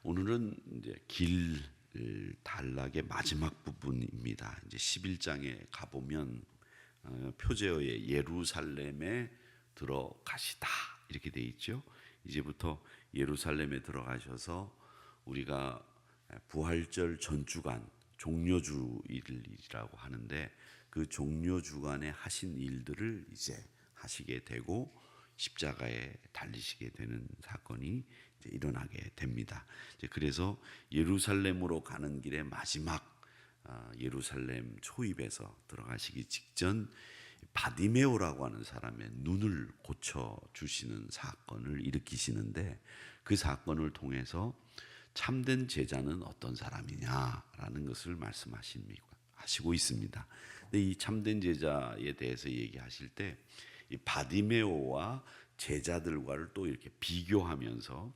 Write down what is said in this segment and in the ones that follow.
오늘은 이제 길 단락의 마지막 부분입니다. 이제 11장에 가보면 표제어에 예루살렘에 들어가시다 이렇게 돼 있죠. 이제부터 예루살렘에 들어가셔서 우리가 부활절 전주간 종려주일이라고 하는데 그 종려주간에 하신 일들을 이제 하시게 되고 십자가에 달리시게 되는 사건이 이제 일어나게 됩니다. 이제 그래서 예루살렘으로 가는 길의 마지막 예루살렘 초입에서 들어가시기 직전 바디메오라고 하는 사람의 눈을 고쳐 주시는 사건을 일으키시는데 그 사건을 통해서 참된 제자는 어떤 사람이냐라는 것을 말씀하시고 있습니다. 근데 이 참된 제자에 대해서 얘기하실 때 이 바디메오와 제자들과를 또 이렇게 비교하면서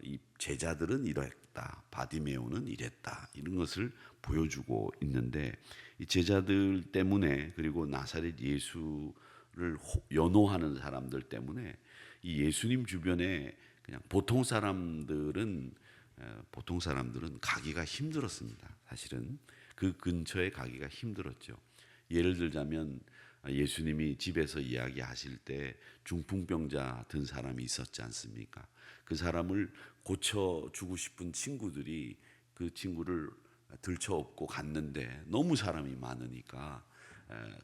이 제자들은 이랬다, 바디메오는 이랬다, 이런 것을 보여주고 있는데 이 제자들 때문에 그리고 나사렛 예수를 연호하는 사람들 때문에 이 예수님 주변에 그냥 보통 사람들은 가기가 힘들었습니다. 사실은 그 근처에 가기가 힘들었죠. 예를 들자면 예수님이 집에서 이야기하실 때 중풍병자 든 사람이 있었지 않습니까? 그 사람을 고쳐주고 싶은 친구들이 그 친구를 들쳐업고 갔는데 너무 사람이 많으니까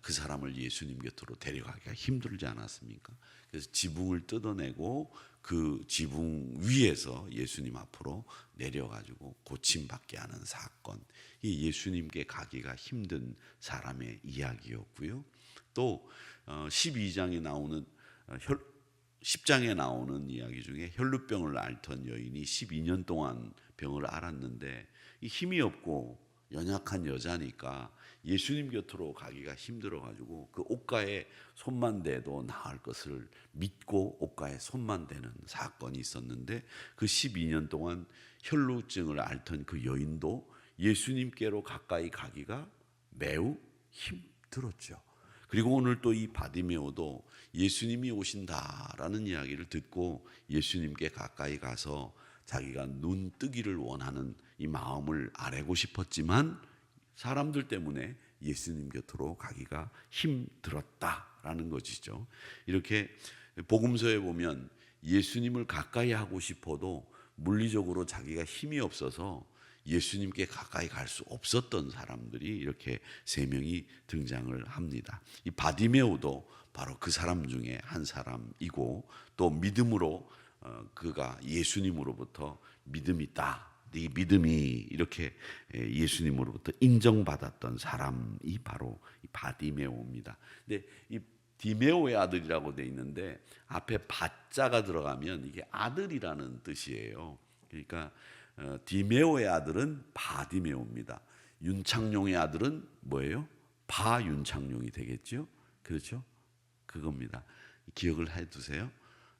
그 사람을 예수님 곁으로 데려가기가 힘들지 않았습니까? 그래서 지붕을 뜯어내고 그 지붕 위에서 예수님 앞으로 내려가지고 고침받게 하는 사건, 이 예수님께 가기가 힘든 사람의 이야기였고요. 또 12장에 나오는 10장에 나오는 이야기 중에 혈루병을 앓던 여인이 12년 동안 병을 앓았는데 이 힘이 없고 연약한 여자니까 예수님 곁으로 가기가 힘들어가지고 그 옷가에 손만 대도 나을 것을 믿고 옷가에 손만 대는 사건이 있었는데 그 12년 동안 혈루증을 앓던 그 여인도 예수님께로 가까이 가기가 매우 힘들었죠. 그리고 오늘 또 이 바디메오도 예수님이 오신다라는 이야기를 듣고 예수님께 가까이 가서 자기가 눈 뜨기를 원하는 이 마음을 아뢰고 싶었지만 사람들 때문에 예수님 곁으로 가기가 힘들었다라는 것이죠. 이렇게 복음서에 보면 예수님을 가까이 하고 싶어도 물리적으로 자기가 힘이 없어서 예수님께 가까이 갈 수 없었던 사람들이 이렇게 세 명이 등장을 합니다. 이 바디메오도 바로 그 사람 중에 한 사람이고 또 믿음으로 그가 예수님으로부터 믿음이 있다, 이 믿음이 이렇게 예수님으로부터 인정받았던 사람이 바로 이 바디메오입니다. 근데 이 디메오의 아들이라고 돼 있는데 앞에 바자가 들어가면 이게 아들이라는 뜻이에요. 그러니까 디메오의 아들은 바디메오입니다. 윤창룡의 아들은 뭐예요? 바윤창룡이 되겠죠? 그렇죠? 그겁니다. 기억을 해두세요.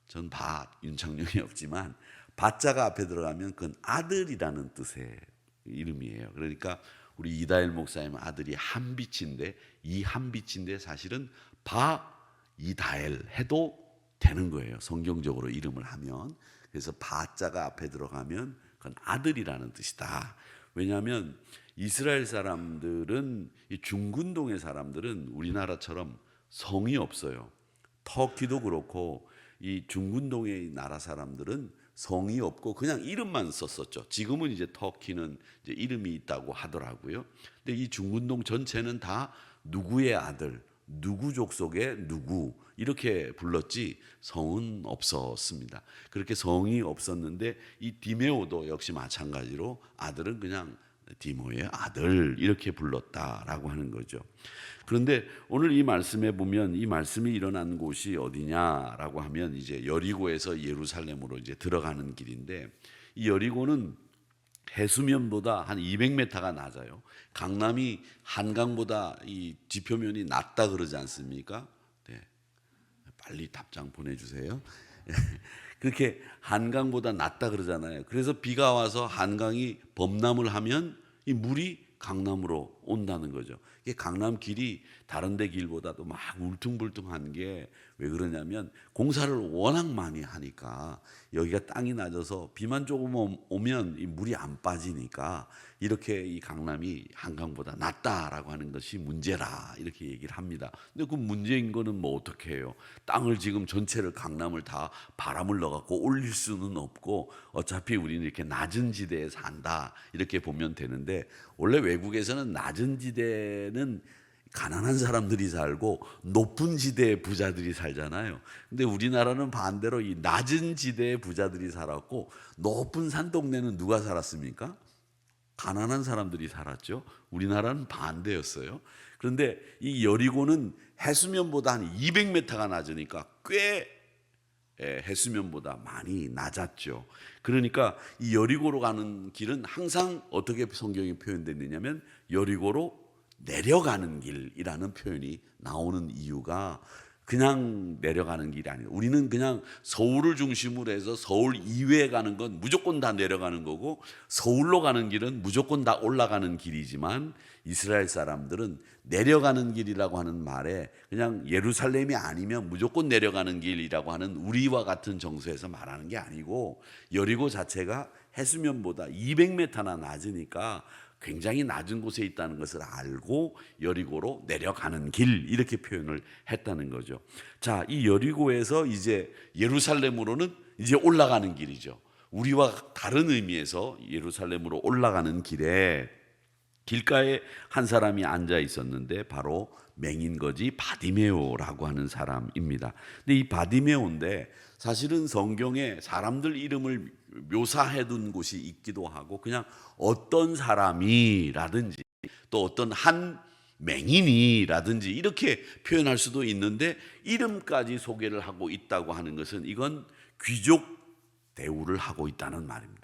전 바윤창룡이 없지만 바자가 앞에 들어가면 그건 아들이라는 뜻의 이름이에요. 그러니까 우리 이다엘 목사님 아들이 한빛인데 이 한빛인데 사실은 바이다엘 해도 되는 거예요. 성경적으로 이름을 하면. 그래서 바자가 앞에 들어가면 그건 아들이라는 뜻이다. 왜냐하면 이스라엘 사람들은 이 중근동의 사람들은 우리나라처럼 성이 없어요. 터키도 그렇고 이 중근동의 나라 사람들은 성이 없고 그냥 이름만 썼었죠. 지금은 이제 터키는 이제 이름이 있다고 하더라고요. 근데 이 중근동 전체는 다 누구의 아들, 누구 족속의 누구 이렇게 불렀지 성은 없었습니다. 그렇게 성이 없었는데 이 디메오도 역시 마찬가지로 아들은 그냥 디모의 아들 이렇게 불렀다라고 하는 거죠. 그런데 오늘 이 말씀에 보면 이 말씀이 일어난 곳이 어디냐라고 하면 이제 여리고에서 예루살렘으로 이제 들어가는 길인데 이 여리고는 해수면보다 한 200m가 낮아요. 강남이 한강보다 이 지표면이 낮다 그러지 않습니까? 네. 빨리 답장 보내주세요. 그렇게 한강보다 낮다 그러잖아요. 그래서 비가 와서 한강이 범람을 하면 이 물이 강남으로 온다는 거죠. 이게 강남 길이 다른 데 길보다도 막 울퉁불퉁한 게 왜 그러냐면 공사를 워낙 많이 하니까 여기가 땅이 낮아서 비만 조금 오면 이 물이 안 빠지니까 이렇게 이 강남이 한강보다 낫다라고 하는 것이 문제라 이렇게 얘기를 합니다. 근데 그 문제인 거는 뭐 어떻게 해요? 땅을 지금 전체를 강남을 다 바람을 넣어갖고 올릴 수는 없고 어차피 우리는 이렇게 낮은 지대에 산다 이렇게 보면 되는데, 원래 외국에서는 낮은 지대는 가난한 사람들이 살고 높은 지대에 부자들이 살잖아요. 근데 우리나라는 반대로 이 낮은 지대에 부자들이 살았고 높은 산 동네는 누가 살았습니까? 가난한 사람들이 살았죠. 우리나라는 반대였어요. 그런데 이 여리고는 해수면보다 한 200m가 낮으니까 꽤 해수면보다 많이 낮았죠. 그러니까 이 여리고로 가는 길은 항상 어떻게 성경이 표현됐느냐면 여리고로 내려가는 길이라는 표현이 나오는 이유가 그냥 내려가는 길이 아니에요. 우리는 그냥 서울을 중심으로 해서 서울 이외에 가는 건 무조건 다 내려가는 거고 서울로 가는 길은 무조건 다 올라가는 길이지만 이스라엘 사람들은 내려가는 길이라고 하는 말에 그냥 예루살렘이 아니면 무조건 내려가는 길이라고 하는 우리와 같은 정서에서 말하는 게 아니고 여리고 자체가 해수면보다 200m나 낮으니까 굉장히 낮은 곳에 있다는 것을 알고 여리고로 내려가는 길 이렇게 표현을 했다는 거죠. 자, 이 여리고에서 이제 예루살렘으로는 이제 올라가는 길이죠. 우리와 다른 의미에서 예루살렘으로 올라가는 길에 길가에 한 사람이 앉아 있었는데 바로 맹인거지 바디메오라고 하는 사람입니다. 근데 이 바디메오인데 사실은 성경에 사람들 이름을 묘사해 둔 곳이 있기도 하고 그냥 어떤 사람이라든지 또 어떤 한 맹인이라든지 이렇게 표현할 수도 있는데 이름까지 소개를 하고 있다고 하는 것은 이건 귀족 대우를 하고 있다는 말입니다.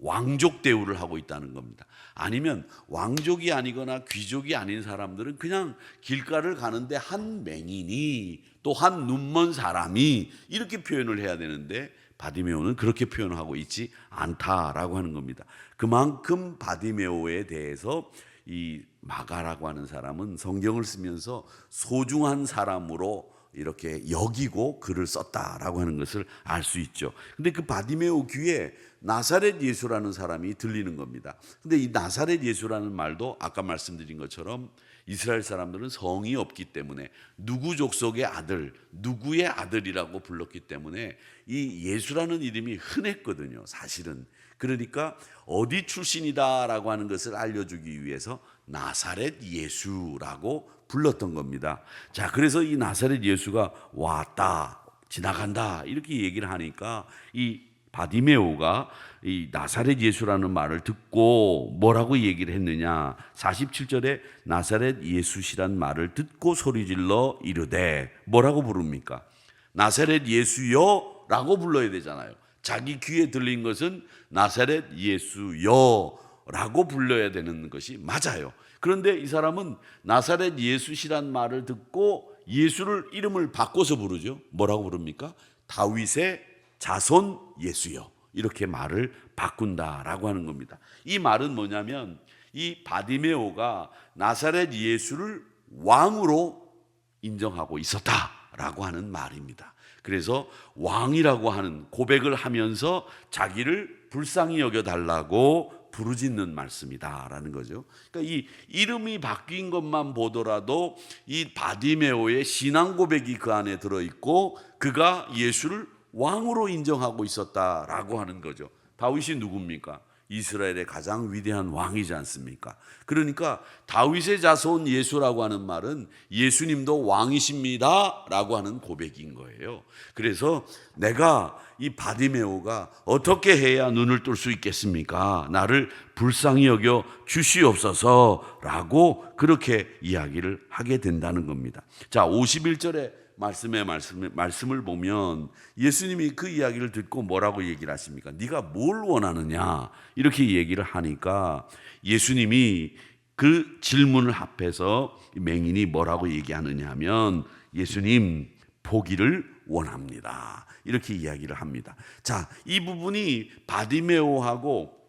왕족 대우를 하고 있다는 겁니다. 아니면 왕족이 아니거나 귀족이 아닌 사람들은 그냥 길가를 가는데 한 맹인이 또 한 눈먼 사람이 이렇게 표현을 해야 되는데 바디메오는 그렇게 표현하고 있지 않다라고 하는 겁니다. 그만큼 바디메오에 대해서 이 마가라고 하는 사람은 성경을 쓰면서 소중한 사람으로 이렇게 여기고 글을 썼다라고 하는 것을 알 수 있죠. 근데 그 바디메오 귀에 나사렛 예수라는 사람이 들리는 겁니다. 근데 이 나사렛 예수라는 말도 아까 말씀드린 것처럼 이스라엘 사람들은 성이 없기 때문에 누구 족속의 아들, 누구의 아들이라고 불렀기 때문에 이 예수라는 이름이 흔했거든요, 사실은. 그러니까 어디 출신이다라고 하는 것을 알려주기 위해서 나사렛 예수라고 불렀던 겁니다. 자, 그래서 이 나사렛 예수가 왔다, 지나간다 이렇게 얘기를 하니까 이 바디메오가 이 나사렛 예수라는 말을 듣고 뭐라고 얘기를 했느냐, 47절에 나사렛 예수시란 말을 듣고 소리질러 이르되 뭐라고 부릅니까? 나사렛 예수여 라고 불러야 되잖아요. 자기 귀에 들린 것은 나사렛 예수여 라고 불러야 되는 것이 맞아요. 그런데 이 사람은 나사렛 예수시란 말을 듣고 예수를 이름을 바꿔서 부르죠. 뭐라고 부릅니까? 다윗의 자손 예수여, 이렇게 말을 바꾼다라고 하는 겁니다. 이 말은 뭐냐면 이 바디메오가 나사렛 예수를 왕으로 인정하고 있었다라고 하는 말입니다. 그래서 왕이라고 하는 고백을 하면서 자기를 불쌍히 여겨달라고 부르짖는 말씀이다라는 거죠. 그러니까 이 이름이 바뀐 것만 보더라도 이 바디메오의 신앙 고백이 그 안에 들어있고 그가 예수를 왕으로 인정하고 있었다라고 하는 거죠. 다윗이 누굽니까? 이스라엘의 가장 위대한 왕이지 않습니까? 그러니까 다윗의 자손 예수라고 하는 말은 예수님도 왕이십니다 라고 하는 고백인 거예요. 그래서 내가 이 바디메오가 어떻게 해야 눈을 뜰 수 있겠습니까? 나를 불쌍히 여겨 주시옵소서 라고 그렇게 이야기를 하게 된다는 겁니다. 자, 51절에 말씀을 보면 예수님이 그 이야기를 듣고 뭐라고 얘기를 하십니까? 네가 뭘 원하느냐 이렇게 얘기를 하니까 예수님이 그 질문을 합해서 맹인이 뭐라고 얘기하느냐 하면 예수님 보기를 원합니다 이렇게 이야기를 합니다. 자, 이 부분이 바디메오하고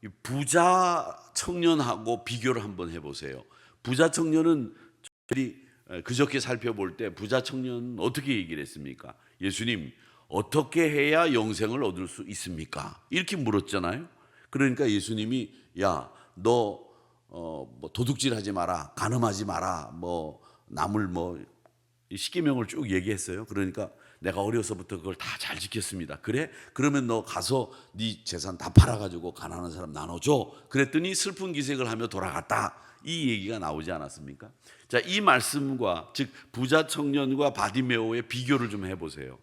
이 부자 청년하고 비교를 한번 해보세요. 부자 청년은 저희들이 그저께 살펴볼 때 부자 청년은 어떻게 얘기를 했습니까? 예수님, 어떻게 해야 영생을 얻을 수 있습니까? 이렇게 물었잖아요. 그러니까 예수님이 야, 너 뭐 도둑질하지 마라, 간음하지 마라, 뭐 남을 뭐 십계명을 쭉 얘기했어요. 그러니까 내가 어려서부터 그걸 다 잘 지켰습니다. 그래? 그러면 너 가서 네 재산 다 팔아가지고 가난한 사람 나눠줘. 그랬더니 슬픈 기색을 하며 돌아갔다. 이 얘기가 나오지 않았습니까? 자, 이 말씀과 즉 부자 청년과 바디메오의 비교를 좀 해보세요.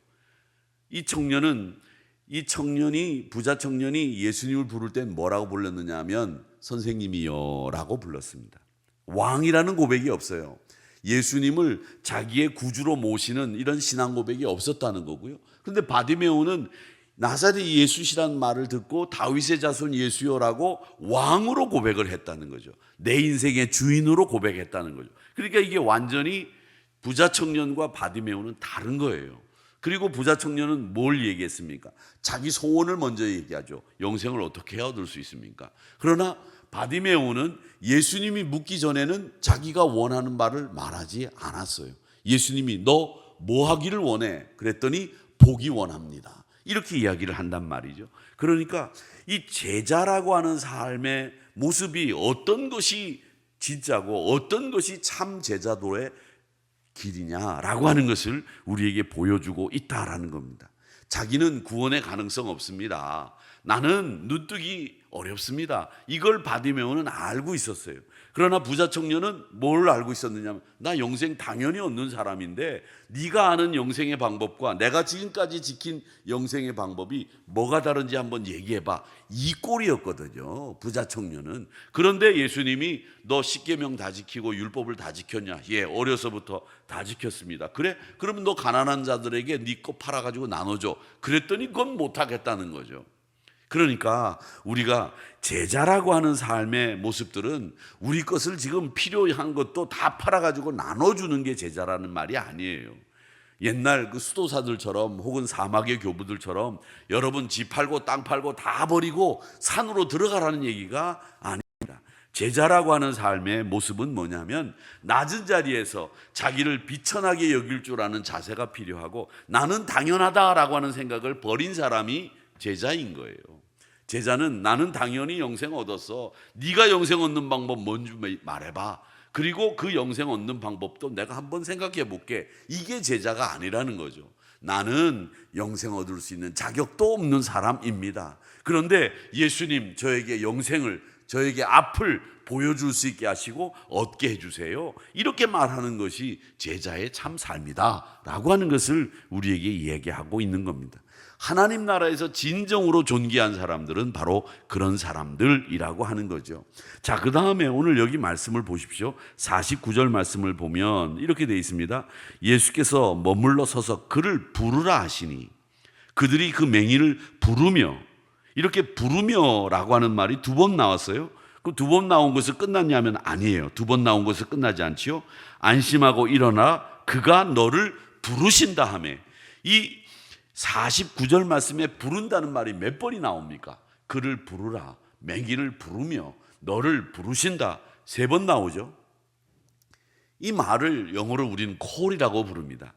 이 청년이 부자 청년이 예수님을 부를 땐 뭐라고 불렀느냐 하면 선생님이요라고 불렀습니다. 왕이라는 고백이 없어요. 예수님을 자기의 구주로 모시는 이런 신앙 고백이 없었다는 거고요. 그런데 바디메오는 나사렛 예수시란 말을 듣고 다윗의 자손 예수요라고 왕으로 고백을 했다는 거죠. 내 인생의 주인으로 고백했다는 거죠. 그러니까 이게 완전히 부자 청년과 바디메오는 다른 거예요. 그리고 부자 청년은 뭘 얘기했습니까? 자기 소원을 먼저 얘기하죠. 영생을 어떻게 얻을 수 있습니까? 그러나 바디메오는 예수님이 묻기 전에는 자기가 원하는 바를 말하지 않았어요. 예수님이 너 뭐 하기를 원해? 그랬더니 보기 원합니다. 이렇게 이야기를 한단 말이죠. 그러니까 이 제자라고 하는 삶의 모습이 어떤 것이 진짜고 어떤 것이 참 제자도의 길이냐라고 하는 것을 우리에게 보여주고 있다라는 겁니다. 자기는 구원의 가능성 없습니다. 나는 눈뜨기 어렵습니다. 이걸 바디메오는 알고 있었어요. 그러나 부자 청년은 뭘 알고 있었느냐면 나 영생 당연히 얻는 사람인데 네가 아는 영생의 방법과 내가 지금까지 지킨 영생의 방법이 뭐가 다른지 한번 얘기해봐. 이 꼴이었거든요. 부자 청년은. 그런데 예수님이 너 십계명 다 지키고 율법을 다 지켰냐? 예, 어려서부터 다 지켰습니다. 그래? 그러면 너 가난한 자들에게 네 거 팔아가지고 나눠줘. 그랬더니 그건 못하겠다는 거죠. 그러니까 우리가 제자라고 하는 삶의 모습들은 우리 것을 지금 필요한 것도 다 팔아가지고 나눠주는 게 제자라는 말이 아니에요. 옛날 그 수도사들처럼 혹은 사막의 교부들처럼 여러분 집 팔고 땅 팔고 다 버리고 산으로 들어가라는 얘기가 아닙니다. 제자라고 하는 삶의 모습은 뭐냐면 낮은 자리에서 자기를 비천하게 여길 줄 아는 자세가 필요하고 나는 당연하다라고 하는 생각을 버린 사람이 제자인 거예요. 제자는 나는 당연히 영생 얻었어. 네가 영생 얻는 방법 뭔지 말해봐. 그리고 그 영생 얻는 방법도 내가 한번 생각해 볼게. 이게 제자가 아니라는 거죠. 나는 영생 얻을 수 있는 자격도 없는 사람입니다. 그런데 예수님 저에게 영생을 저에게 앞을 보여줄 수 있게 하시고 얻게 해주세요. 이렇게 말하는 것이 제자의 참 삶이다 라고 하는 것을 우리에게 이야기하고 있는 겁니다. 하나님 나라에서 진정으로 존귀한 사람들은 바로 그런 사람들이라고 하는 거죠. 자, 그 다음에 오늘 여기 말씀을 보십시오. 49절 말씀을 보면 이렇게 되어 있습니다. 예수께서 머물러 서서 그를 부르라 하시니 그들이 그 맹인을 부르며, 이렇게 부르며라고 하는 말이 두 번 나왔어요. 그 두 번 나온 것을 끝났냐면 아니에요. 두 번 나온 것을 끝나지 않지요. 안심하고 일어나 그가 너를 부르신다 하매, 이 49절 말씀에 부른다는 말이 몇 번이 나옵니까? 그를 부르라, 맹인을 부르며 너를 부르신다, 세 번 나오죠. 이 말을 영어로 우리는 call이라고 부릅니다.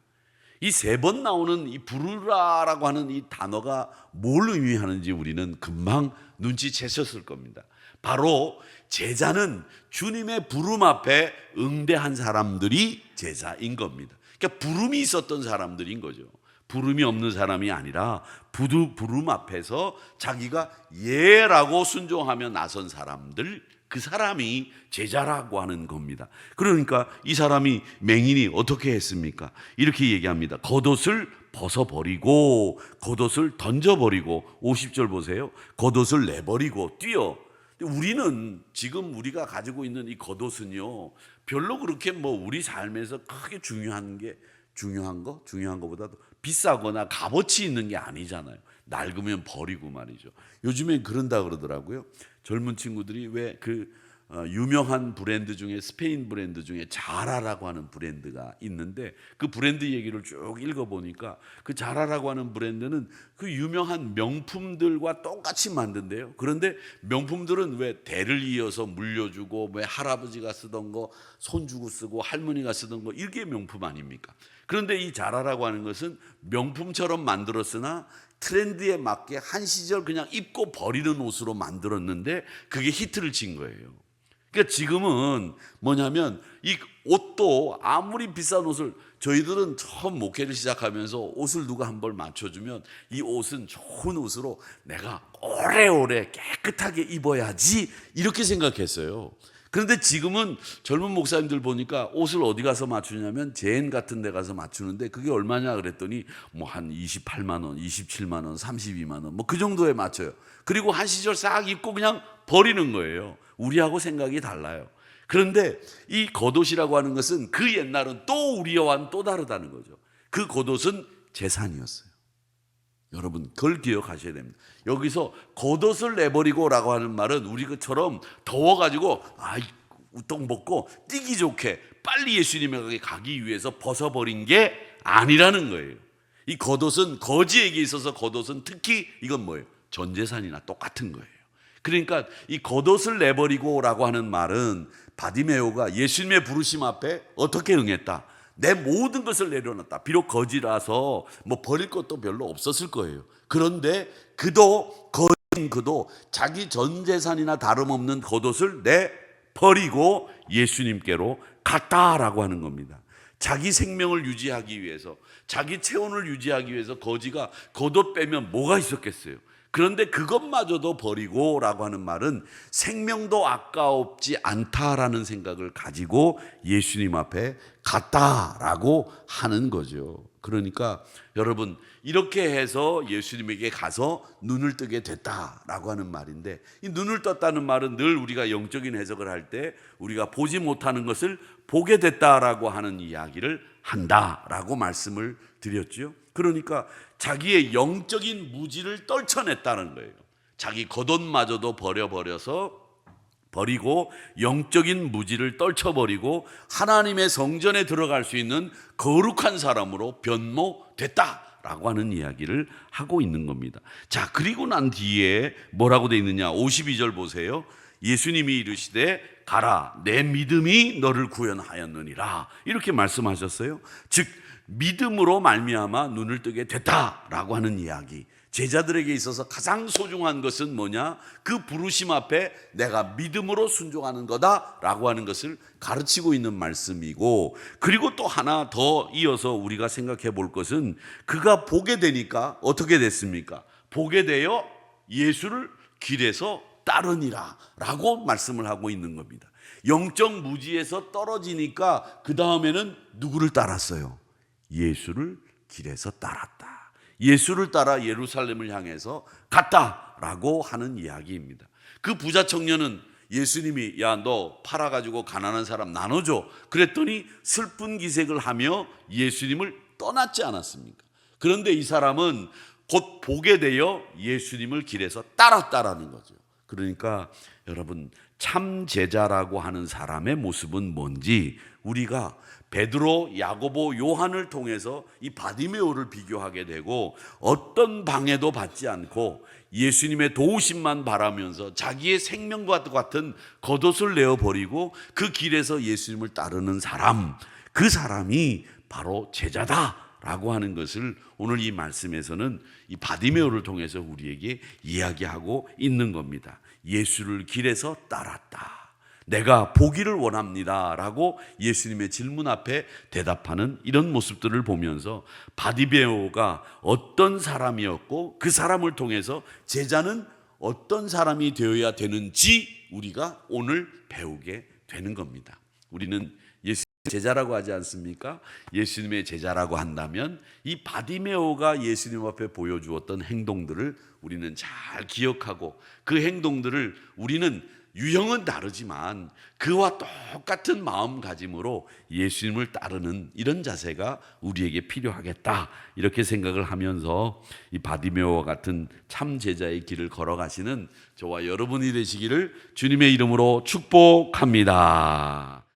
이 세 번 나오는 이 부르라라고 하는 이 단어가 뭘 의미하는지 우리는 금방 눈치채셨을 겁니다. 바로 제자는 주님의 부름 앞에 응대한 사람들이 제자인 겁니다. 그러니까 부름이 있었던 사람들인 거죠. 부름이 없는 사람이 아니라 부름 앞에서 자기가 예라고 순종하며 나선 사람들, 그 사람이 제자라고 하는 겁니다. 그러니까 이 사람이 맹인이 어떻게 했습니까? 이렇게 얘기합니다. 겉옷을 벗어버리고 겉옷을 던져버리고, 50절 보세요. 겉옷을 내버리고 뛰어. 우리는 지금 우리가 가지고 있는 이 겉옷은요 별로 그렇게 뭐 우리 삶에서 크게 중요한 거보다도 비싸거나 값어치 있는 게 아니잖아요. 낡으면 버리고 말이죠. 요즘엔 그런다 그러더라고요. 젊은 친구들이 왜 유명한 브랜드 중에 스페인 브랜드 중에 자라라고 하는 브랜드가 있는데 그 브랜드 얘기를 쭉 읽어보니까 그 자라라고 하는 브랜드는 그 유명한 명품들과 똑같이 만든대요. 그런데 명품들은 왜 대를 이어서 물려주고 왜 할아버지가 쓰던 거 손 주고 쓰고 할머니가 쓰던 거 이게 명품 아닙니까? 그런데 이 자라라고 하는 것은 명품처럼 만들었으나 트렌드에 맞게 한 시절 그냥 입고 버리는 옷으로 만들었는데 그게 히트를 친 거예요. 그러니까 지금은 뭐냐면 이 옷도 아무리 비싼 옷을 저희들은 처음 목회를 시작하면서 옷을 누가 한 벌 맞춰주면 이 옷은 좋은 옷으로 내가 오래오래 깨끗하게 입어야지 이렇게 생각했어요. 그런데 지금은 젊은 목사님들 보니까 옷을 어디 가서 맞추냐면 제인 같은 데 가서 맞추는데 그게 얼마냐 그랬더니 뭐 한 28만 원, 27만 원, 32만 원 뭐 그 정도에 맞춰요. 그리고 한 시절 싹 입고 그냥 버리는 거예요. 우리하고 생각이 달라요. 그런데 이 겉옷이라고 하는 것은 그 옛날은 또 우리와는 또 다르다는 거죠. 그 겉옷은 재산이었어요. 여러분 그걸 기억하셔야 됩니다. 여기서 겉옷을 내버리고라고 하는 말은 우리처럼 더워가지고 우통 벗고 뛰기 좋게 빨리 예수님에게 가기 위해서 벗어버린 게 아니라는 거예요. 이 겉옷은 거지에게 있어서 겉옷은 특히 이건 뭐예요? 전 재산이나 똑같은 거예요. 그러니까 이 겉옷을 내버리고라고 하는 말은 바디메오가 예수님의 부르심 앞에 어떻게 응했다? 내 모든 것을 내려놨다. 비록 거지라서 뭐 버릴 것도 별로 없었을 거예요. 그런데 거지인 그도 자기 전 재산이나 다름없는 겉옷을 내버리고 예수님께로 갔다라고 하는 겁니다. 자기 생명을 유지하기 위해서, 자기 체온을 유지하기 위해서 거지가 겉옷 빼면 뭐가 있었겠어요? 그런데 그것마저도 버리고라고 하는 말은 생명도 아까웠지 않다라는 생각을 가지고 예수님 앞에 갔다라고 하는 거죠. 그러니까 여러분 이렇게 해서 예수님에게 가서 눈을 뜨게 됐다라고 하는 말인데, 이 눈을 떴다는 말은 늘 우리가 영적인 해석을 할 때 우리가 보지 못하는 것을 보게 됐다라고 하는 이야기를 한다라고 말씀을 드렸죠. 그러니까 자기의 영적인 무지를 떨쳐냈다는 거예요. 자기 겉옷마저도 버리고 영적인 무지를 떨쳐버리고 하나님의 성전에 들어갈 수 있는 거룩한 사람으로 변모됐다라고 하는 이야기를 하고 있는 겁니다. 자, 그리고 난 뒤에 뭐라고 돼 있느냐? 52절 보세요. 예수님이 이르시되 가라, 내 믿음이 너를 구원하였느니라, 이렇게 말씀하셨어요. 즉 믿음으로 말미암아 눈을 뜨게 됐다라고 하는 이야기. 제자들에게 있어서 가장 소중한 것은 뭐냐? 그 부르심 앞에 내가 믿음으로 순종하는 거다라고 하는 것을 가르치고 있는 말씀이고, 그리고 또 하나 더 이어서 우리가 생각해 볼 것은 그가 보게 되니까 어떻게 됐습니까? 보게 되어 예수를 길에서 따르니라 라고 말씀을 하고 있는 겁니다. 영적 무지에서 떨어지니까 그 다음에는 누구를 따랐어요? 예수를 길에서 따랐다. 예수를 따라 예루살렘을 향해서 갔다라고 하는 이야기입니다. 그 부자 청년은 예수님이 야, 너 팔아가지고 가난한 사람 나눠줘 그랬더니 슬픈 기색을 하며 예수님을 떠났지 않았습니까? 그런데 이 사람은 곧 보게 되어 예수님을 길에서 따랐다라는 거죠. 그러니까 여러분 참 제자라고 하는 사람의 모습은 뭔지 우리가 베드로, 야고보, 요한을 통해서 이 바디메오를 비교하게 되고, 어떤 방해도 받지 않고 예수님의 도우심만 바라면서 자기의 생명과 같은 겉옷을 내어버리고 그 길에서 예수님을 따르는 사람, 그 사람이 바로 제자다라고 하는 것을 오늘 이 말씀에서는 이 바디메오를 통해서 우리에게 이야기하고 있는 겁니다. 예수를 길에서 따랐다. 내가 보기를 원합니다 라고 예수님의 질문 앞에 대답하는 이런 모습들을 보면서 바디메오가 어떤 사람이었고 그 사람을 통해서 제자는 어떤 사람이 되어야 되는지 우리가 오늘 배우게 되는 겁니다. 우리는 예수님의 제자라고 하지 않습니까? 예수님의 제자라고 한다면 이 바디메오가 예수님 앞에 보여주었던 행동들을 우리는 잘 기억하고 그 행동들을 우리는 유형은 다르지만 그와 똑같은 마음가짐으로 예수님을 따르는 이런 자세가 우리에게 필요하겠다, 이렇게 생각을 하면서 이 바디메오와 같은 참 제자의 길을 걸어가시는 저와 여러분이 되시기를 주님의 이름으로 축복합니다.